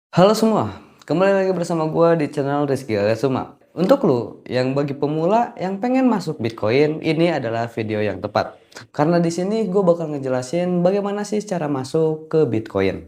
Halo semua, kembali lagi bersama gua di channel Rizky Agasuma. Untuk lu yang bagi pemula yang pengen masuk Bitcoin, ini adalah video yang tepat. Karena di sini gue bakal ngejelasin bagaimana sih cara masuk ke Bitcoin.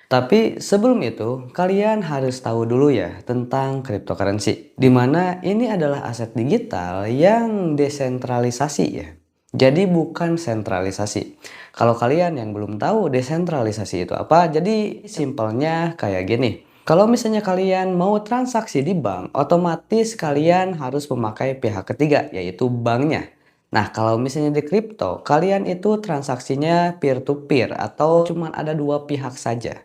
Tapi sebelum itu, kalian harus tahu dulu ya tentang cryptocurrency. Dimana ini adalah aset digital yang desentralisasi ya. Jadi bukan sentralisasi. Kalau kalian yang belum tahu desentralisasi itu apa, jadi simpelnya kayak gini. Kalau misalnya kalian mau transaksi di bank, otomatis kalian harus memakai pihak ketiga, yaitu banknya. Nah, kalau misalnya di kripto, kalian itu transaksinya peer-to-peer atau cuma ada dua pihak saja.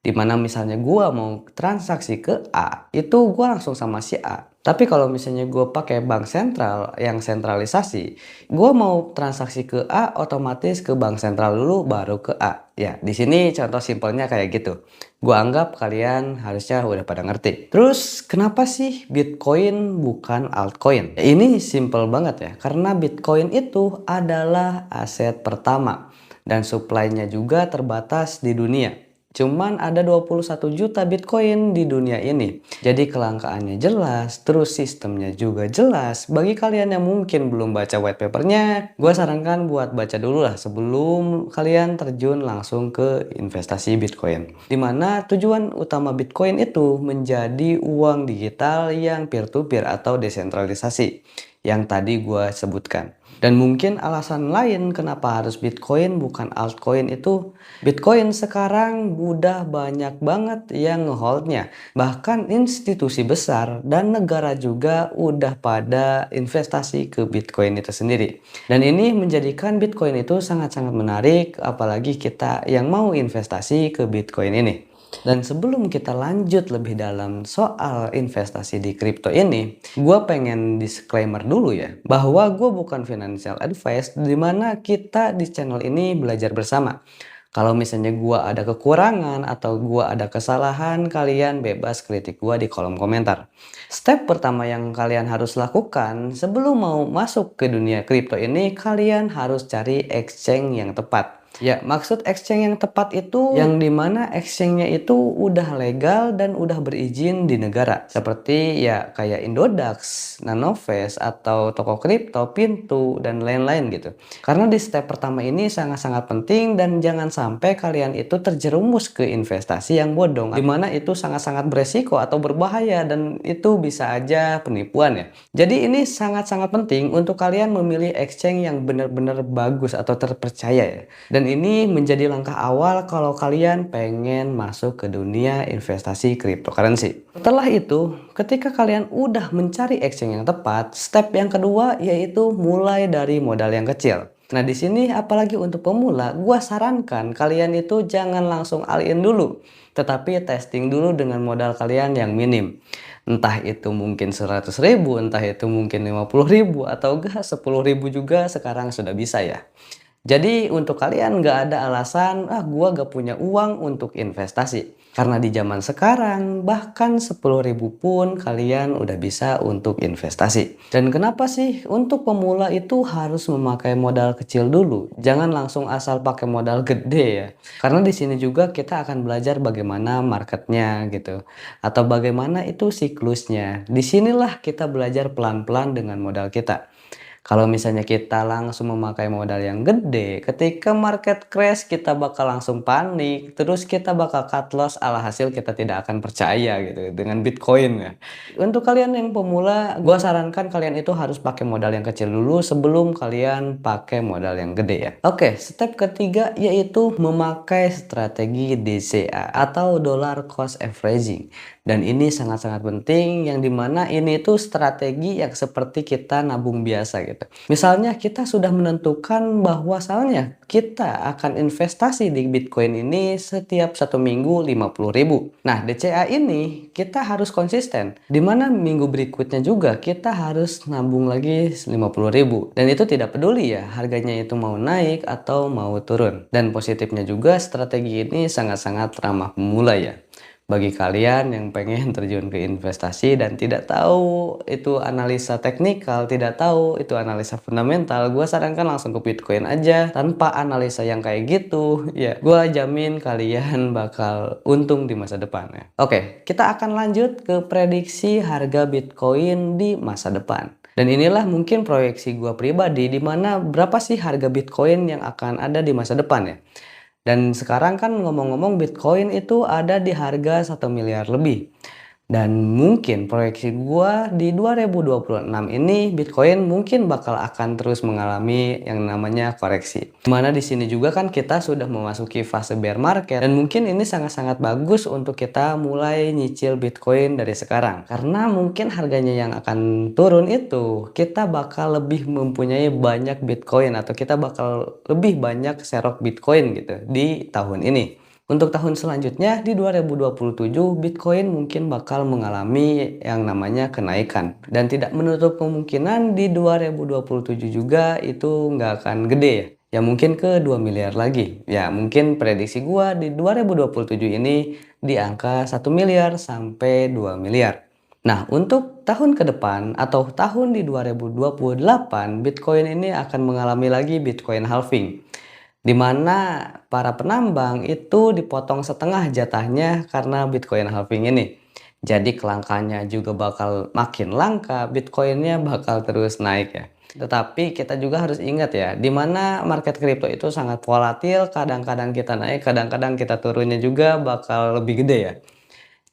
Dimana misalnya gua mau transaksi ke A, itu gua langsung sama si A. Tapi kalau misalnya gue pakai bank sentral yang sentralisasi, gue mau transaksi ke A, otomatis ke bank sentral dulu baru ke A. Ya, di sini contoh simpelnya kayak gitu. Gue anggap kalian harusnya udah pada ngerti. Terus kenapa sih Bitcoin bukan altcoin? Ya, ini simpel banget ya, karena Bitcoin itu adalah aset pertama dan supply-nya juga terbatas di dunia. Cuman ada 21 juta Bitcoin di dunia ini. Jadi kelangkaannya jelas, terus sistemnya juga jelas. Bagi kalian yang mungkin belum baca white papernya, gue sarankan buat baca dulu lah sebelum kalian terjun langsung ke investasi Bitcoin. Dimana tujuan utama Bitcoin itu menjadi uang digital yang peer-to-peer atau desentralisasi yang tadi gue sebutkan. Dan mungkin alasan lain kenapa harus Bitcoin bukan altcoin itu, Bitcoin sekarang udah banyak banget yang ngeholdnya. Bahkan institusi besar dan negara juga udah pada investasi ke Bitcoin itu sendiri. Dan ini menjadikan Bitcoin itu sangat-sangat menarik, apalagi kita yang mau investasi ke Bitcoin ini. Dan sebelum kita lanjut lebih dalam soal investasi di kripto ini, gue pengen disclaimer dulu ya, bahwa gue bukan financial advice, dimana kita di channel ini belajar bersama. Kalau misalnya gue ada kekurangan atau gue ada kesalahan, kalian bebas kritik gue di kolom komentar. Step pertama yang kalian harus lakukan sebelum mau masuk ke dunia kripto ini, kalian harus cari exchange yang tepat. Ya, maksud exchange yang tepat itu yang dimana exchange-nya itu udah legal dan udah berizin di negara. Seperti ya kayak Indodax, Nanovest, atau toko kripto, Pintu, dan lain-lain gitu. Karena di step pertama ini sangat-sangat penting dan jangan sampai kalian itu terjerumus ke investasi yang bodong. Dimana itu sangat-sangat beresiko atau berbahaya dan itu bisa aja penipuan ya. Jadi ini sangat-sangat penting untuk kalian memilih exchange yang benar-benar bagus atau terpercaya ya. Dan ini menjadi langkah awal kalau kalian pengen masuk ke dunia investasi cryptocurrency. Setelah itu, ketika kalian udah mencari exchange yang tepat, step yang kedua yaitu mulai dari modal yang kecil. Nah, di sini apalagi untuk pemula, gua sarankan kalian itu jangan langsung all in dulu, tetapi testing dulu dengan modal kalian yang minim. Entah itu mungkin 100.000, entah itu mungkin 50.000, atau enggak 10.000 juga sekarang sudah bisa ya. Jadi untuk kalian nggak ada alasan, gua gak punya uang untuk investasi. Karena di zaman sekarang bahkan 10.000 pun kalian udah bisa untuk investasi. Dan kenapa sih untuk pemula itu harus memakai modal kecil dulu? Jangan langsung asal pakai modal gede ya. Karena di sini juga kita akan belajar bagaimana marketnya gitu. Atau bagaimana itu siklusnya. Disinilah kita belajar pelan-pelan dengan modal kita. Kalau misalnya kita langsung memakai modal yang gede, ketika market crash kita bakal langsung panik, terus kita bakal cut loss, alhasil kita tidak akan percaya gitu dengan Bitcoin ya. Untuk kalian yang pemula, gua sarankan kalian itu harus pakai modal yang kecil dulu sebelum kalian pakai modal yang gede ya. Oke, step ketiga yaitu memakai strategi DCA atau dollar cost averaging. Dan ini sangat-sangat penting yang dimana ini tuh strategi yang seperti kita nabung biasa gitu. Misalnya kita sudah menentukan bahwasannya kita akan investasi di Bitcoin ini setiap 1 minggu 50.000. Nah, DCA ini kita harus konsisten. Dimana minggu berikutnya juga kita harus nabung lagi 50.000. Dan itu tidak peduli ya harganya itu mau naik atau mau turun. Dan positifnya juga strategi ini sangat-sangat ramah pemula ya. Bagi kalian yang pengen terjun ke investasi dan tidak tahu itu analisa teknikal, tidak tahu itu analisa fundamental, gue sarankan langsung ke Bitcoin aja tanpa analisa yang kayak gitu. Ya, gue jamin kalian bakal untung di masa depan ya. Oke, kita akan lanjut ke prediksi harga Bitcoin di masa depan. Dan inilah mungkin proyeksi gue pribadi di mana berapa sih harga Bitcoin yang akan ada di masa depan ya. Dan sekarang kan ngomong-ngomong Bitcoin itu ada di harga 1 miliar lebih. Dan mungkin proyeksi gua di 2026 ini Bitcoin mungkin bakal akan terus mengalami yang namanya koreksi. Dimana di sini juga kan kita sudah memasuki fase bear market dan mungkin ini sangat-sangat bagus untuk kita mulai nyicil Bitcoin dari sekarang. Karena mungkin harganya yang akan turun itu kita bakal lebih mempunyai banyak Bitcoin atau kita bakal lebih banyak serok Bitcoin gitu di tahun ini. Untuk tahun selanjutnya di 2027 Bitcoin mungkin bakal mengalami yang namanya kenaikan dan tidak menutup kemungkinan di 2027 juga itu nggak akan gede ya. Ya mungkin ke 2 miliar lagi. Ya mungkin prediksi gua di 2027 ini di angka 1 miliar sampai 2 miliar. Nah, untuk tahun ke depan atau tahun di 2028 Bitcoin ini akan mengalami lagi Bitcoin halving, di mana para penambang itu dipotong setengah jatahnya karena Bitcoin halving ini. Jadi kelangkaannya juga bakal makin langka, Bitcoinnya bakal terus naik ya. Tetapi kita juga harus ingat ya, di mana market crypto itu sangat volatil, kadang-kadang kita naik, kadang-kadang kita turunnya juga bakal lebih gede ya.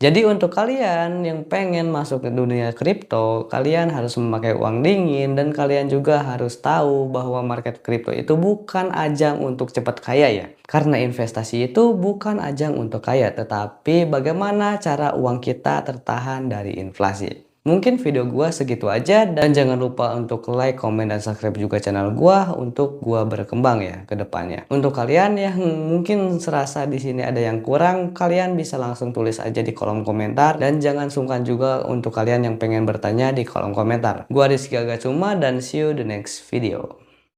Jadi untuk kalian yang pengen masuk ke dunia kripto, kalian harus memakai uang dingin dan kalian juga harus tahu bahwa market kripto itu bukan ajang untuk cepat kaya ya. Karena investasi itu bukan ajang untuk kaya, tetapi bagaimana cara uang kita tertahan dari inflasi. Mungkin video gua segitu aja dan jangan lupa untuk like, komen, dan subscribe juga channel gua untuk gua berkembang ya ke depannya. Untuk kalian yang mungkin serasa di sini ada yang kurang, kalian bisa langsung tulis aja di kolom komentar dan jangan sungkan juga untuk kalian yang pengen bertanya di kolom komentar. Gua Rizky Agacuma dan see you the next video.